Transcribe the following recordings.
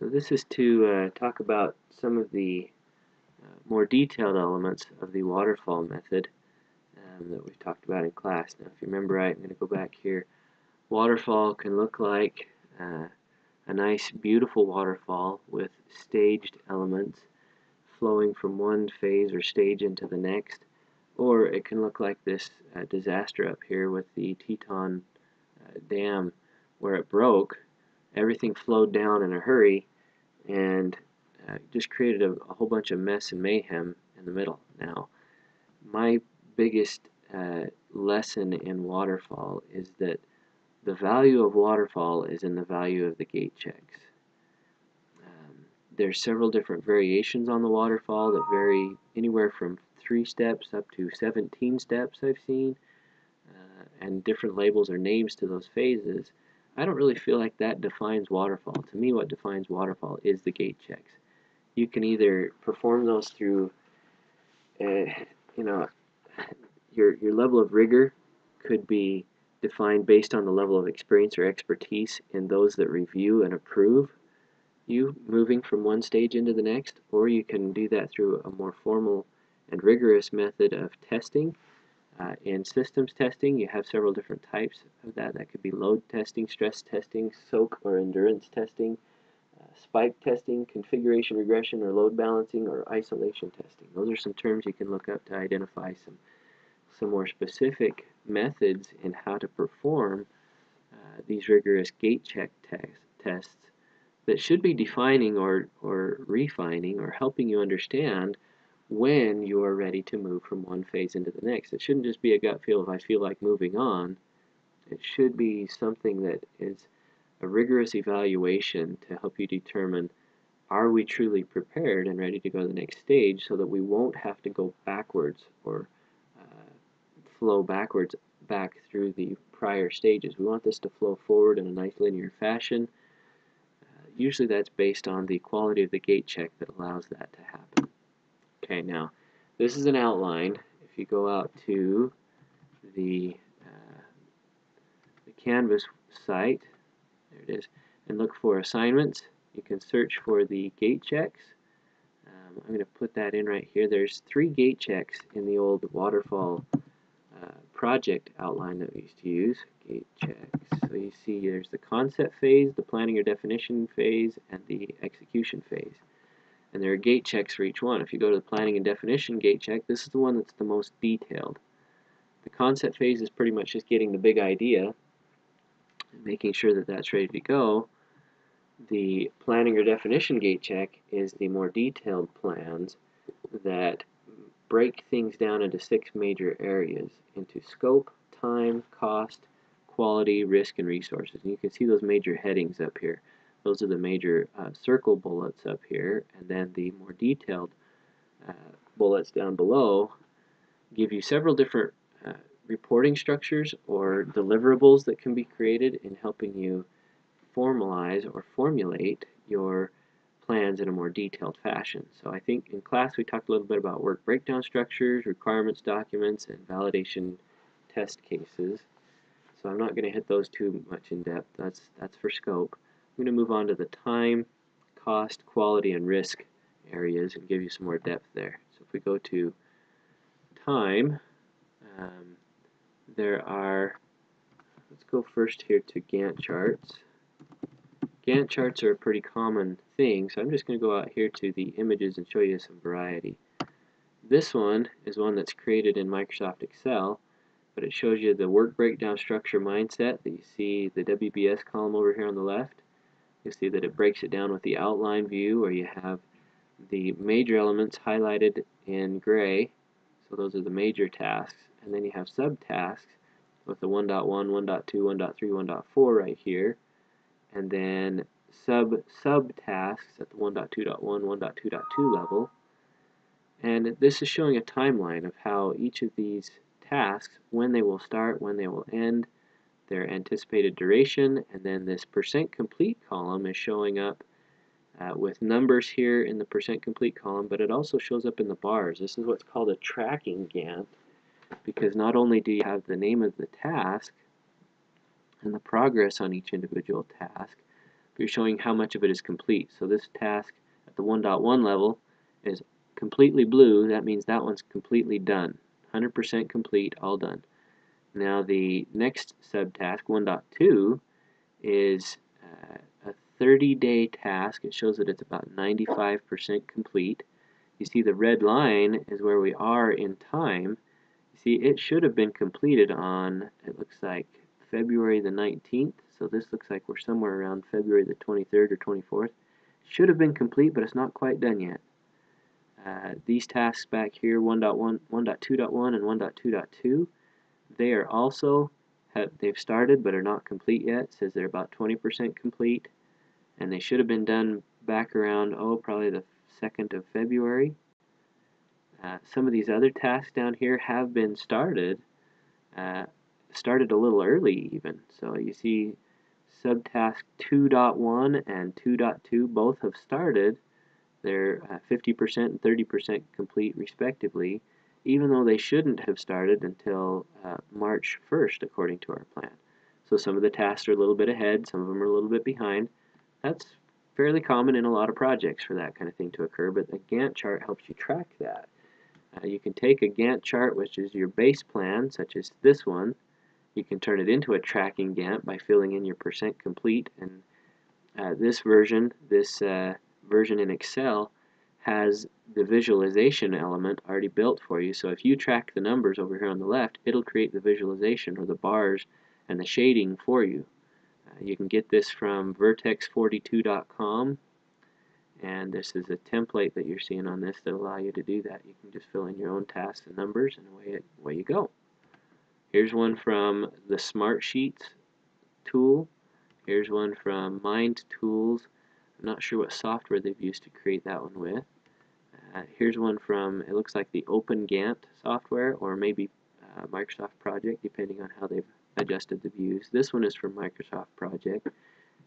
So this is to talk about some of the more detailed elements of the waterfall method that we've talked about in class. Now if you remember right, I'm going to go back here. Waterfall can look like a nice beautiful waterfall with staged elements flowing from one phase or stage into the next, or it can look like this disaster up here with the Teton Dam where it broke. Everything flowed down in a hurry and just created a whole bunch of mess and mayhem in the middle. Now, my biggest lesson in waterfall is that the value of waterfall is in the value of the gate checks. There's several different variations on the waterfall that vary anywhere from 3 steps up to 17 steps I've seen, and different labels or names to those phases. I don't really feel like that defines waterfall. To me, what defines waterfall is the gate checks. You can either perform those through, your level of rigor could be defined based on the level of experience or expertise in those that review and approve you moving from one stage into the next, or you can do that through a more formal and rigorous method of testing. In systems testing, you have several different types of that. That could be load testing, stress testing, soak or endurance testing, spike testing, configuration regression or load balancing, or isolation testing. Those are some terms you can look up to identify some more specific methods in how to perform these rigorous gate check tests that should be defining or refining or helping you understand when you are ready to move from one phase into the next. It shouldn't just be a gut feel if I feel like moving on. It should be something that is a rigorous evaluation to help you determine, are we truly prepared and ready to go to the next stage, so that we won't have to go backwards or flow backwards back through the prior stages. We want this to flow forward in a nice linear fashion. Usually that's based on the quality of the gate check that allows that to happen. Okay, now this is an outline. If you go out to the Canvas site, there it is, and look for assignments, you can search for the gate checks. I'm going to put that in right here. There's 3 gate checks in the old waterfall project outline that we used to use. Gate checks. So you see there's the concept phase, the planning or definition phase, and the execution phase. And there are gate checks for each one. If you go to the planning and definition gate check, this is the one that's the most detailed. The concept phase is pretty much just getting the big idea and making sure that that's ready to go. The planning or definition gate check is the more detailed plans that break things down into 6 major areas, into scope, time, cost, quality, risk, and resources. And you can see those major headings up here. Those are the major circle bullets up here, and then the more detailed bullets down below give you several different reporting structures or deliverables that can be created in helping you formalize or formulate your plans in a more detailed fashion. So I think in class we talked a little bit about work breakdown structures, requirements documents, and validation test cases. So I'm not going to hit those too much in depth. That's for scope. I'm going to move on to the time, cost, quality, and risk areas and give you some more depth there. So if we go to time, let's go first here to Gantt charts. Gantt charts are a pretty common thing, so I'm just going to go out here to the images and show you some variety. This one is one that's created in Microsoft Excel, but it shows you the work breakdown structure mindset that you see the WBS column over here on the left. You'll see that it breaks it down with the outline view, where you have the major elements highlighted in gray, so those are the major tasks, and then you have subtasks with the 1.1, 1.2, 1.3, 1.4 right here, and then sub-tasks at the 1.2.1, 1.2.2 level. And this is showing a timeline of how each of these tasks, when they will start, when they will end, their anticipated duration, and then this percent complete column is showing up with numbers here in the percent complete column, but it also shows up in the bars. This is what's called a tracking Gantt, because not only do you have the name of the task and the progress on each individual task, showing how much of it is complete. So this task at the 1.1 level is completely blue. That means that one's completely done. 100% complete, all done. Now the next subtask, 1.2, is a 30-day task. It shows that it's about 95% complete. You see the red line is where we are in time. You see it should have been completed on, it looks like, February the 19th. So this looks like we're somewhere around February the 23rd or 24th. Should have been complete, but it's not quite done yet. These tasks back here, 1.1, 1.2.1, and 1.2.2, they are also, they've started but are not complete yet. It says they're about 20% complete, and they should have been done back around, probably the 2nd of February. Some of these other tasks down here have been started a little early even. So you see subtask 2.1 and 2.2 both have started. They're 50% and 30% complete respectively, even though they shouldn't have started until March 1st according to our plan. So some of the tasks are a little bit ahead, some of them are a little bit behind. That's fairly common in a lot of projects for that kind of thing to occur, but the Gantt chart helps you track that. You can take a Gantt chart, which is your base plan, such as this one. You can turn it into a tracking Gantt by filling in your percent complete, and this version in Excel has the visualization element already built for you. So if you track the numbers over here on the left, it'll create the visualization or the bars and the shading for you. You can get this from vertex42.com, and this is a template that you're seeing on this that allow you to do that. You can just fill in your own tasks and numbers, and away you go. Here's one from the Smart Sheets tool. Here's one from Mind Tools. I'm not sure what software they've used to create that one with. Here's one from, it looks like the Open Gantt software, or maybe Microsoft Project, depending on how they've adjusted the views. This one is from Microsoft Project,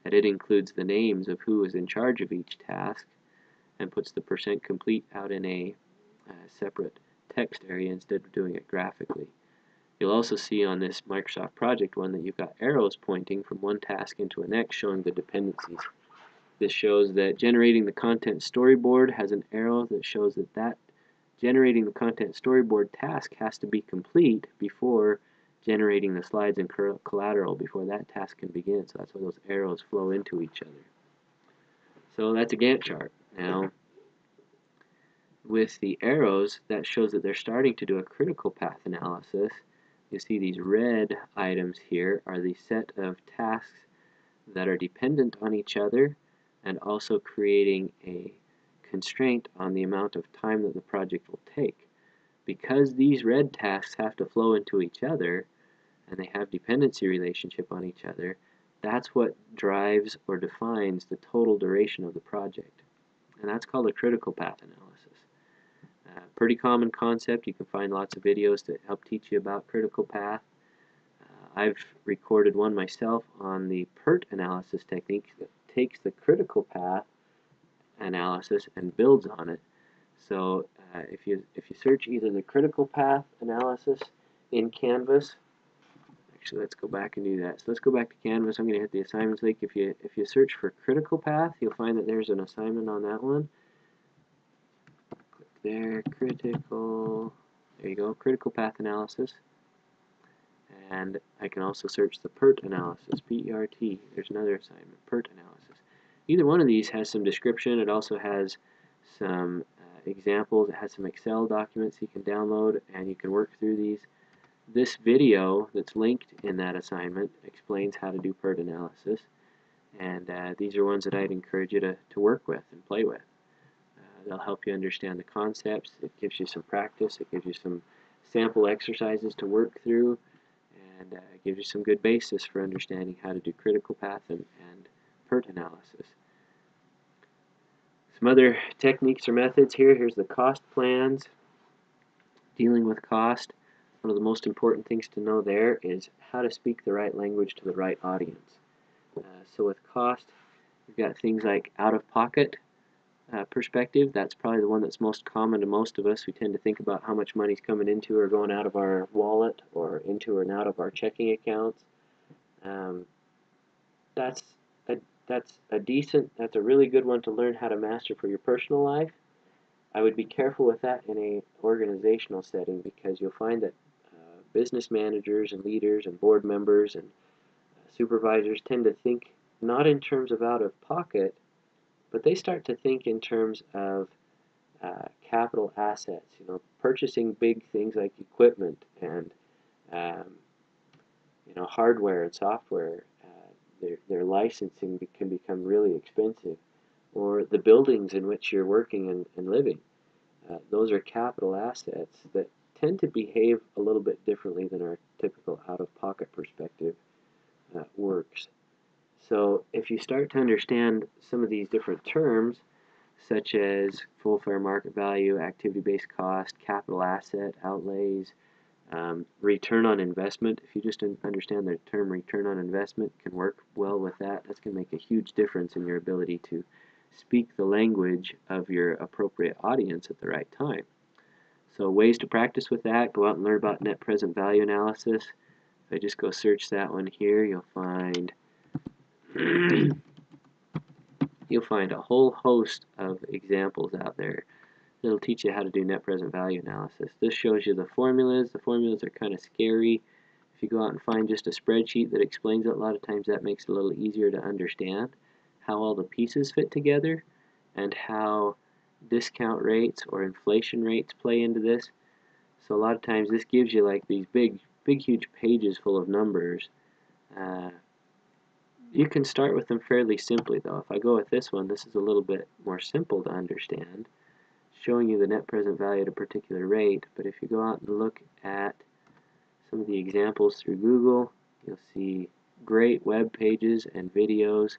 and it includes the names of who is in charge of each task and puts the percent complete out in a separate text area instead of doing it graphically. You'll also see on this Microsoft Project one that you've got arrows pointing from one task into the next showing the dependencies. This shows that generating the content storyboard has an arrow that shows that generating the content storyboard task has to be complete before generating the slides and collateral, before that task can begin. So that's why those arrows flow into each other. So that's a Gantt chart. Now, with the arrows, that shows that they're starting to do a critical path analysis. You see these red items here are the set of tasks that are dependent on each other and also creating a constraint on the amount of time that the project will take. Because these red tasks have to flow into each other and they have dependency relationship on each other, that's what drives or defines the total duration of the project. And that's called a critical path analysis. Pretty common concept. You can find lots of videos that help teach you about critical path. I've recorded one myself on the PERT analysis technique that takes the critical path analysis and builds on it. So if you search either the critical path analysis in Canvas, actually let's go back and do that. So let's go back to Canvas. I'm going to hit the assignments link. If you search for critical path, you'll find that there's an assignment on that one. Click there, critical. There you go, critical path analysis. And I can also search the PERT analysis, P-E-R-T. There's another assignment, PERT analysis. Either one of these has some description. It also has some examples. It has some Excel documents you can download, and you can work through these. This video that's linked in that assignment explains how to do PERT analysis, and these are ones that I'd encourage you to work with and play with. They'll help you understand the concepts. It gives you some practice. It gives you some sample exercises to work through, and gives you some good basis for understanding how to do critical path and PERT analysis. Some other techniques or methods here. Here's the cost plans. Dealing with cost. One of the most important things to know there is how to speak the right language to the right audience. So with cost, we've got things like out-of-pocket perspective. That's probably the one that's most common to most of us. We tend to think about how much money's coming into or going out of our wallet or into and out of our checking accounts. That's a that's a really good one to learn how to master for your personal life. I would be careful with that in a organizational setting, because you'll find that business managers and leaders and board members and supervisors tend to think not in terms of out of pocket, but they start to think in terms of capital assets. You know, purchasing big things like equipment and um, hardware and software. Their licensing can become really expensive, or the buildings in which you're working and living. Those are capital assets that tend to behave a little bit differently than our typical out-of-pocket perspective works. So if you start to understand some of these different terms, such as full fair market value, activity-based cost, capital asset, outlays, return on investment, if you just understand the term return on investment, can work well with that. That's going to make a huge difference in your ability to speak the language of your appropriate audience at the right time. So ways to practice with that: go out and learn about net present value analysis. If I just go search that one here, you'll find a whole host of examples out there. It'll teach you how to do net present value analysis. This shows you the formulas. The formulas are kind of scary. If you go out and find just a spreadsheet that explains it, a lot of times that makes it a little easier to understand how all the pieces fit together and how discount rates or inflation rates play into this. So a lot of times this gives you like these big huge pages full of numbers. You can start with them fairly simply though. If I go with this one, this is a little bit more simple to understand, showing you the net present value at a particular rate. But if you go out and look at some of the examples through Google, you'll see great web pages and videos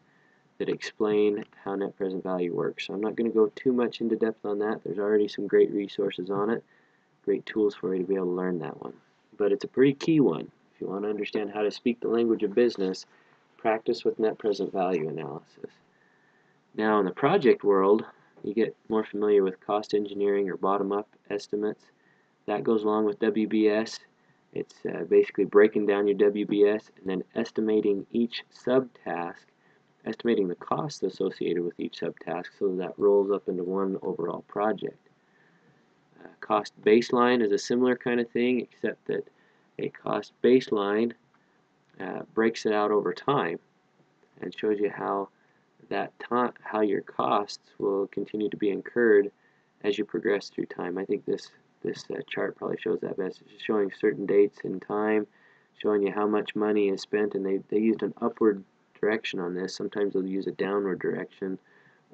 that explain how net present value works. So I'm not going to go too much into depth on that. There's already some great resources on it, great tools for you to be able to learn that one. But it's a pretty key one. If you want to understand how to speak the language of business, practice with net present value analysis. Now in the project world, you get more familiar with cost engineering or bottom-up estimates. That goes along with WBS. It's basically breaking down your WBS and then estimating each subtask, estimating the costs associated with each subtask so that rolls up into one overall project. Cost baseline is a similar kind of thing, except that a cost baseline breaks it out over time and shows you how your costs will continue to be incurred as you progress through time. I think this chart probably shows that best. It's just showing certain dates in time, showing you how much money is spent, and they used an upward direction on this. Sometimes they'll use a downward direction,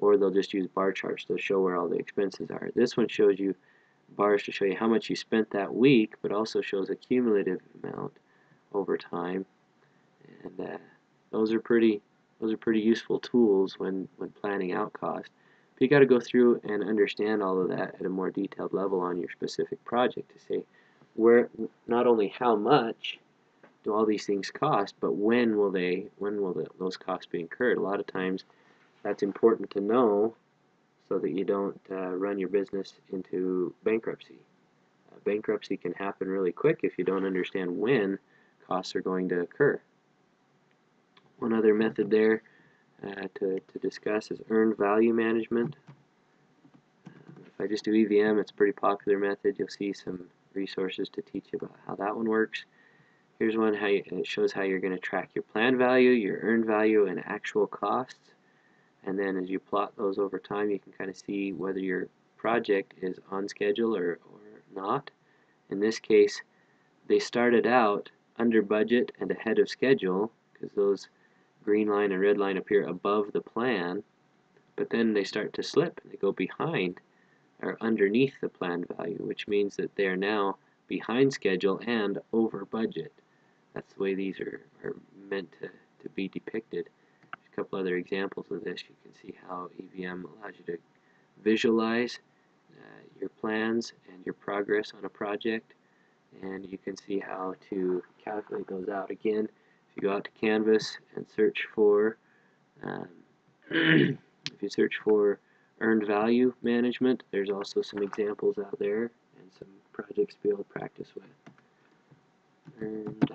or they'll just use bar charts to show where all the expenses are. This one shows you bars to show you how much you spent that week, but also shows a cumulative amount over time. And those are pretty useful tools when planning out cost. But you got to go through and understand all of that at a more detailed level on your specific project to say where, not only how much do all these things cost, but when will those costs be incurred. A lot of times that's important to know so that you don't run your business into bankruptcy. Bankruptcy can happen really quick if you don't understand when costs are going to occur. One other method there to discuss is earned value management. If I just do EVM, it's a pretty popular method. You'll see some resources to teach you about how that one works. Here's one, it shows how you're going to track your planned value, your earned value, and actual costs. And then as you plot those over time, you can kind of see whether your project is on schedule or not. In this case, they started out under budget and ahead of schedule, because those green line and red line appear above the plan, but then they start to slip and they go behind or underneath the planned value, which means that they are now behind schedule and over budget. That's the way these are meant to be depicted. There's a couple other examples of this. You can see how EVM allows you to visualize your plans and your progress on a project, and you can see how to calculate those out. Again, if you go out to Canvas and search for if you search for earned value management, there's also some examples out there and some projects to be able to practice with. Earned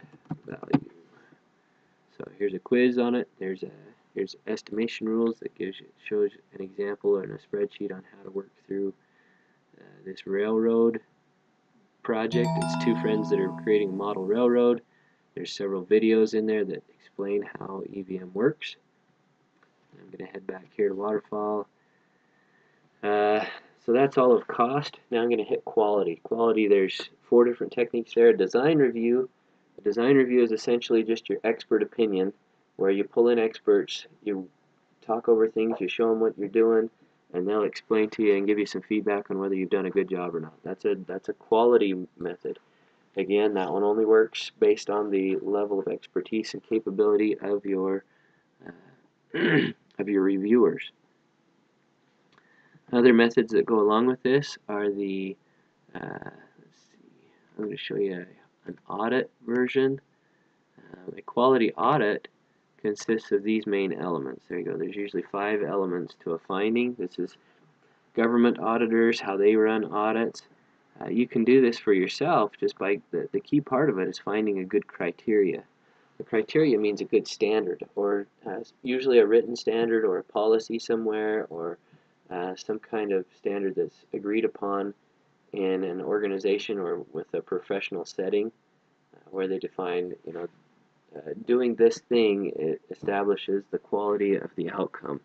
value. So here's a quiz on it. Here's Here's estimation rules that shows an example or in a spreadsheet on how to work through this railroad project. It's two friends that are creating a model railroad. There's several videos in there that explain how EVM works. I'm going to head back here to Waterfall. So that's all of cost. Now I'm going to hit quality. Quality, there's 4 different techniques there. Design review. A design review is essentially just your expert opinion, where you pull in experts, you talk over things, you show them what you're doing, and they'll explain to you and give you some feedback on whether you've done a good job or not. That's a quality method. Again, that one only works based on the level of expertise and capability of your reviewers. Other methods that go along with this are the let's see, I'm going to show you an audit version. A quality audit consists of these main elements. There you go. There's usually 5 elements to a finding. This is government auditors, how they run audits. You can do this for yourself just by the key part of it is finding a good criteria. The criteria means a good standard, or usually a written standard or a policy somewhere, or some kind of standard that's agreed upon in an organization or with a professional setting, where they define, doing this thing, it establishes the quality of the outcome.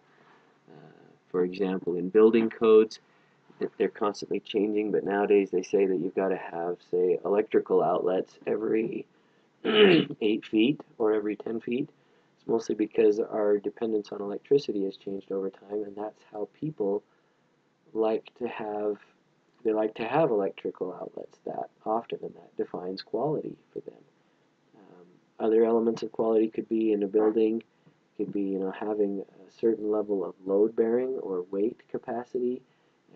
For example, in building codes, they're constantly changing, but nowadays they say that you've got to have, say, electrical outlets every 8 feet or every 10 feet. It's mostly because our dependence on electricity has changed over time, and that's how people like to have electrical outlets that often, and that defines quality for them. Other elements of quality could be in a building, could be having a certain level of load bearing or weight capacity,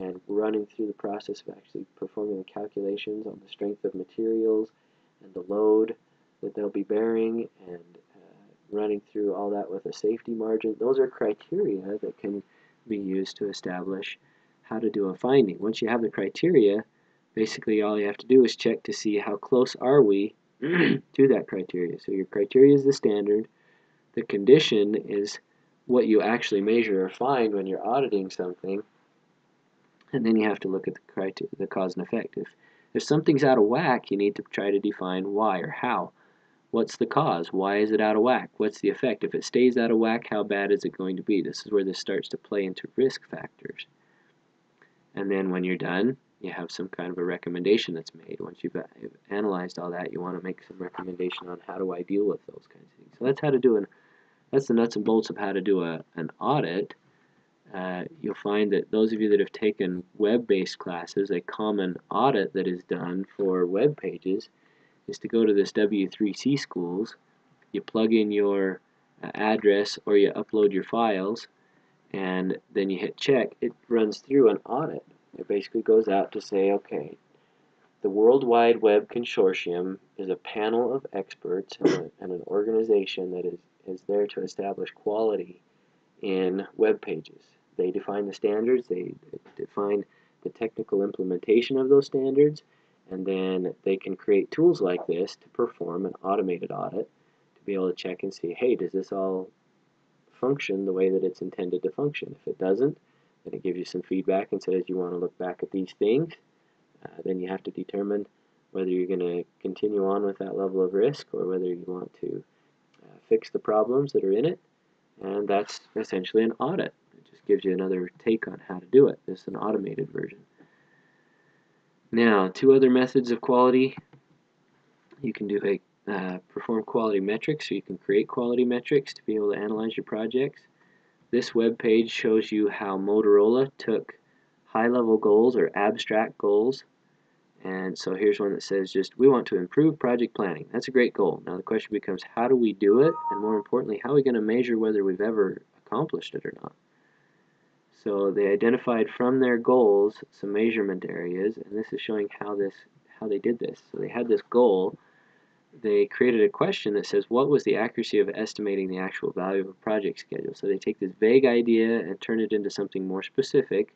and running through the process of actually performing the calculations on the strength of materials and the load that they'll be bearing, and running through all that with a safety margin. Those are criteria that can be used to establish how to do a finding. Once you have the criteria, basically all you have to do is check to see how close are we to that criteria. So your criteria is the standard. The condition is what you actually measure or find when you're auditing something. And then you have to look at the cause and effect. If something's out of whack, you need to try to define why or how. What's the cause? Why is it out of whack? What's the effect? If it stays out of whack, how bad is it going to be? This is where this starts to play into risk factors. And then when you're done, you have some kind of a recommendation that's made. Once you've analyzed all that, you want to make some recommendation on how do I deal with those kinds of things. So that's how to do that's the nuts and bolts of how to do an audit. You'll find that those of you that have taken web-based classes, a common audit that is done for web pages is to go to this W3C schools, you plug in your address or you upload your files, and then you hit check. It runs through an audit. It basically goes out to say, okay, the World Wide Web Consortium is a panel of experts and an organization that is there to establish quality in web pages. They define the standards, they define the technical implementation of those standards, and then they can create tools like this to perform an automated audit to be able to check and see, hey, does this all function the way that it's intended to function? If it doesn't, then it gives you some feedback and says you want to look back at these things. Then you have to determine whether you're going to continue on with that level of risk or whether you want to fix the problems that are in it. And that's essentially an audit. It just gives you another take on how to do it. This is an automated version. Now, 2 other methods of quality. You can do perform quality metrics, so you can create quality metrics to be able to analyze your projects. This web page shows you how Motorola took high-level goals or abstract goals. And so here's one that says just, we want to improve project planning. That's a great goal. Now the question becomes, how do we do it? And more importantly, how are we going to measure whether we've ever accomplished it or not? So they identified from their goals some measurement areas, and this is showing how they did this. So they had this goal. They created a question that says, what was the accuracy of estimating the actual value of a project schedule? So they take this vague idea and turn it into something more specific.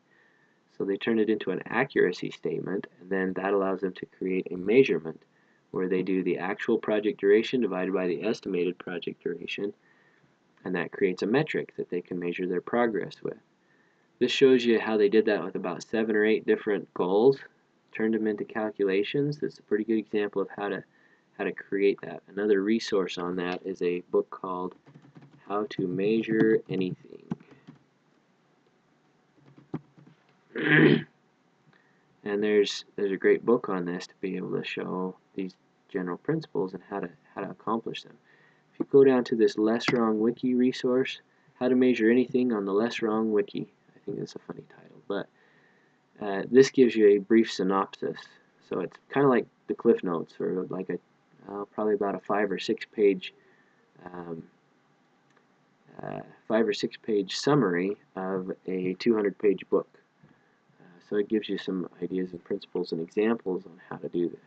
So they turn it into an accuracy statement, and then that allows them to create a measurement where they do the actual project duration divided by the estimated project duration. and that creates a metric that they can measure their progress with. This shows you how they did that with about 7 or 8 different goals, turned them into calculations. That's a pretty good example of how to create that. Another resource on that is a book called How to Measure Anything. And there's a great book on this to be able to show these general principles and how to accomplish them. If you go down to this Less Wrong Wiki resource, How to Measure Anything on the Less Wrong Wiki. I think that's a funny title, but this gives you a brief synopsis. So it's kind of like the Cliff Notes, or like a probably about a 5 or 6 page summary of a 200-page book. So it gives you some ideas and principles and examples on how to do this.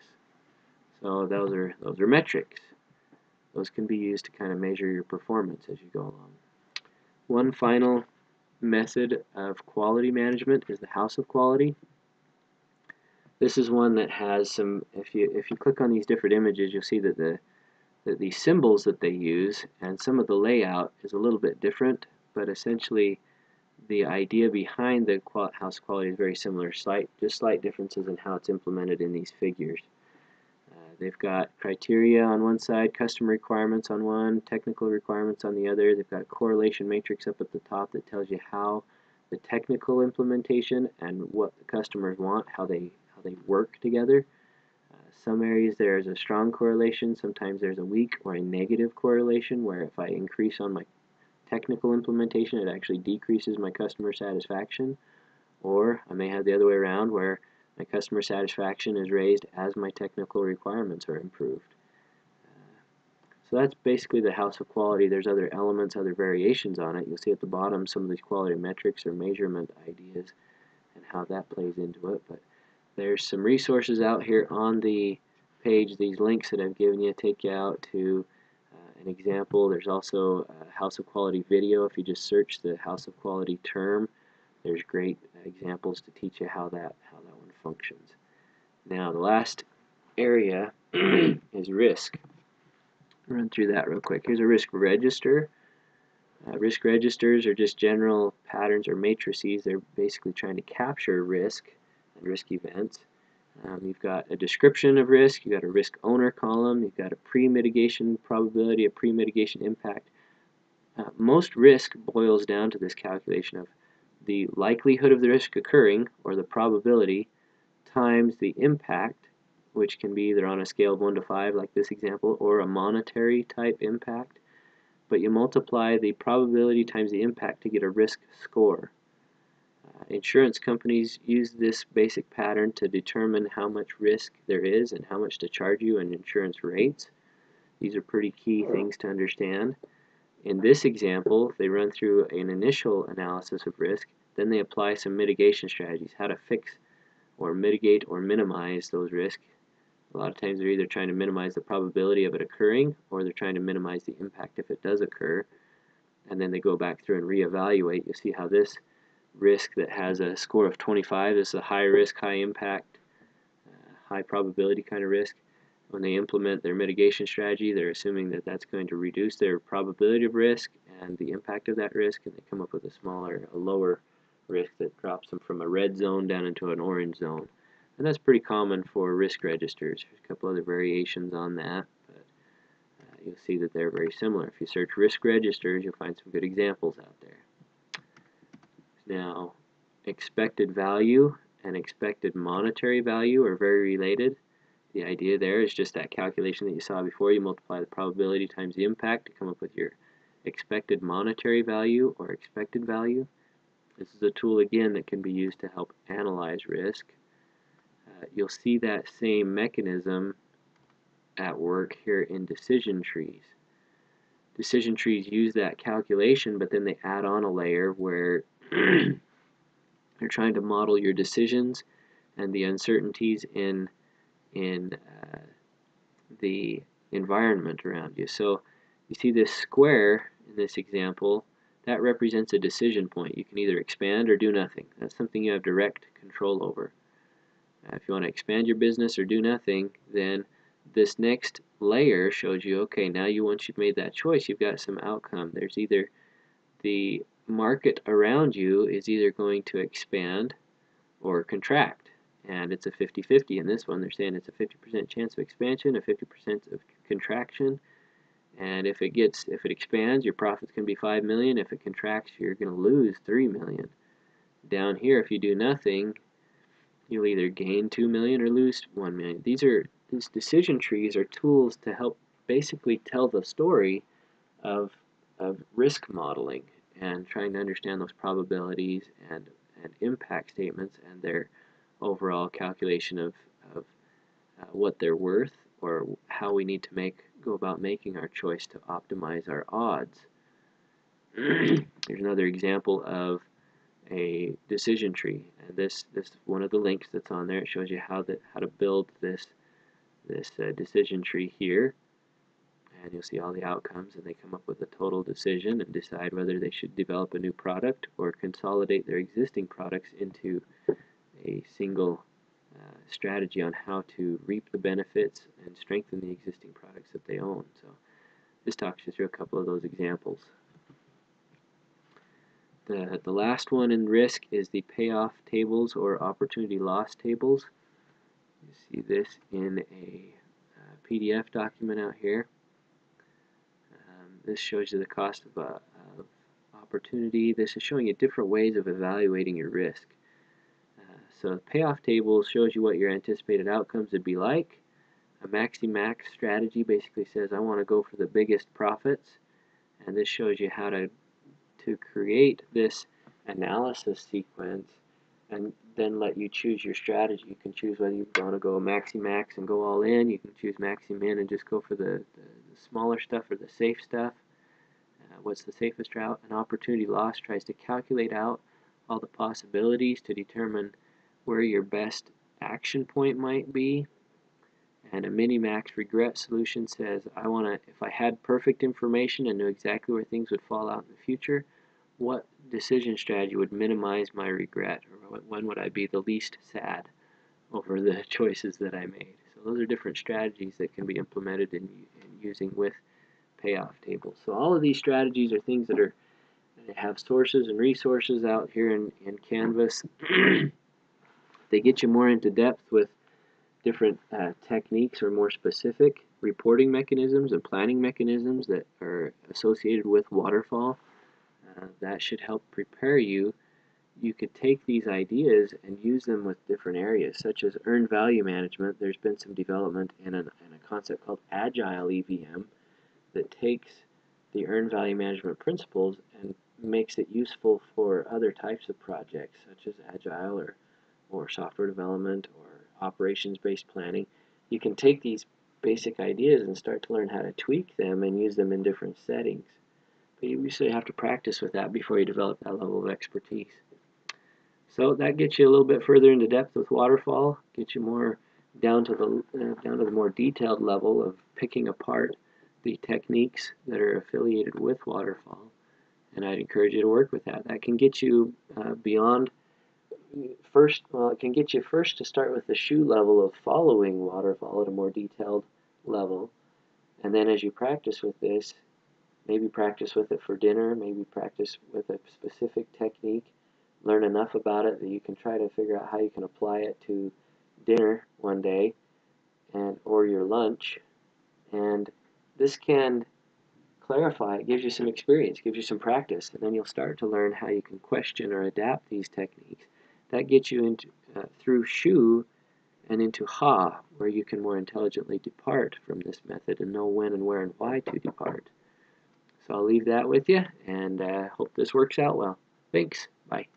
So those are metrics. Those can be used to kind of measure your performance as you go along. One final method of quality management is the House of Quality. This is one that has some, if you click on these different images, you'll see that the symbols that they use and some of the layout is a little bit different, but essentially the idea behind the House of Quality is very similar, just slight differences in how it's implemented in these figures. They've got criteria on one side, custom requirements on one, technical requirements on the other. They've got a correlation matrix up at the top that tells you how the technical implementation and what the customers want, how they work together. Some areas there is a strong correlation, sometimes there's a weak or a negative correlation, where if I increase on my technical implementation, it actually decreases my customer satisfaction. Or I may have the other way around, where my customer satisfaction is raised as my technical requirements are improved. So that's basically the House of Quality. There's other elements, other variations on it. You'll see at the bottom some of these quality metrics or measurement ideas and how that plays into it. But there's some resources out here on the page. These links that I've given you take you out to an example. There's also a House of Quality video. If you just search the House of Quality term, there's great examples to teach you how that one functions. Now the last area is risk. I'll run through that real quick. Here's a risk register. Risk registers are just general patterns or matrices. They're basically trying to capture risk and risk events. You've got a description of risk, you've got a risk owner column, you've got a pre-mitigation probability, a pre-mitigation impact. Most risk boils down to this calculation of the likelihood of the risk occurring, or the probability, times the impact, which can be either on a scale of 1 to 5 like this example, or a monetary type impact. But you multiply the probability times the impact to get a risk score. Insurance companies use this basic pattern to determine how much risk there is and how much to charge you in insurance rates. These are pretty key things to understand. In this example, they run through an initial analysis of risk, then they apply some mitigation strategies, how to fix or mitigate or minimize those risks. A lot of times they're either trying to minimize the probability of it occurring, or they're trying to minimize the impact if it does occur. And then they go back through and reevaluate. You'll see how this risk that has a score of 25 is a high risk, high impact, high probability kind of risk. When they implement their mitigation strategy, they're assuming that that's going to reduce their probability of risk and the impact of that risk, and they come up with a lower risk that drops them from a red zone down into an orange zone. And that's pretty common for risk registers. There's a couple other variations on that, but you'll see that they're very similar. If you search risk registers, you'll find some good examples out there. Now, expected value and expected monetary value are very related. The idea there is just that calculation that you saw before. You multiply the probability times the impact to come up with your expected monetary value or expected value. This is a tool, again, that can be used to help analyze risk. You'll see that same mechanism at work here in decision trees. Decision trees use that calculation, but then they add on a layer where they're trying to model your decisions and the uncertainties in the environment around you. So you see this square in this example, that represents a decision point. You can either expand or do nothing. That's something you have direct control over. If you want to expand your business or do nothing, then this next layer shows you, okay, now once you've made that choice, you've got some outcome. There's either the market around you is either going to expand or contract, and it's a 50-50 in this one. They're saying it's a 50% chance of expansion, a 50% of contraction, and if it expands, your profit's going to be 5 million. If it contracts, you're going to lose 3 million. Down here, if you do nothing, you'll either gain 2 million or lose 1 million. These decision trees are tools to help basically tell the story of risk modeling and trying to understand those probabilities and impact statements and their overall calculation of what they're worth, or how we need to go about making our choice to optimize our odds. Here's another example of a decision tree, and this one of the links that's on there. It shows you how to build this decision tree here, and you'll see all the outcomes, and they come up with a total decision and decide whether they should develop a new product or consolidate their existing products into a single strategy on how to reap the benefits and strengthen the existing products that they own. So this talks you through a couple of those examples. The last one in risk is the payoff tables or opportunity loss tables. You see this in a PDF document out here. This shows you the cost of opportunity. This is showing you different ways of evaluating your risk. So the payoff table shows you what your anticipated outcomes would be like. A maxi-max strategy basically says I want to go for the biggest profits, and this shows you how to create this analysis sequence and then let you choose your strategy. You can choose whether you want to go maxi-max and go all in. You can choose maxi-min and just go for the smaller stuff or the safe stuff. What's the safest route? An opportunity loss tries to calculate out all the possibilities to determine where your best action point might be. And a mini-max regret solution says, if I had perfect information and knew exactly where things would fall out in the future, what decision strategy would minimize my regret, or when would I be the least sad over the choices that I made? So those are different strategies that can be implemented in using with payoff tables. So all of these strategies are things that have sources and resources out here in Canvas. They get you more into depth with different techniques or more specific reporting mechanisms and planning mechanisms that are associated with Waterfall. That should help prepare you. You could take these ideas and use them with different areas, such as earned value management. There's been some development in a concept called Agile EVM that takes the earned value management principles and makes it useful for other types of projects, such as Agile or software development or operations-based planning. You can take these basic ideas and start to learn how to tweak them and use them in different settings. But you usually have to practice with that before you develop that level of expertise. So that gets you a little bit further into depth with Waterfall, gets you more down to the more detailed level of picking apart the techniques that are affiliated with Waterfall. And I'd encourage you to work with that. That can get you beyond it can get you first to start with the shoe level of following Waterfall at a more detailed level. And then as you practice with this, maybe practice with it for dinner, maybe practice with a specific technique, learn enough about it that you can try to figure out how you can apply it to dinner one day or your lunch. And this can clarify, it gives you some experience, gives you some practice, and then you'll start to learn how you can question or adapt these techniques. That gets you into through Shu and into Ha, where you can more intelligently depart from this method and know when and where and why to depart. So I'll leave that with you, and hope this works out well. Thanks. Bye.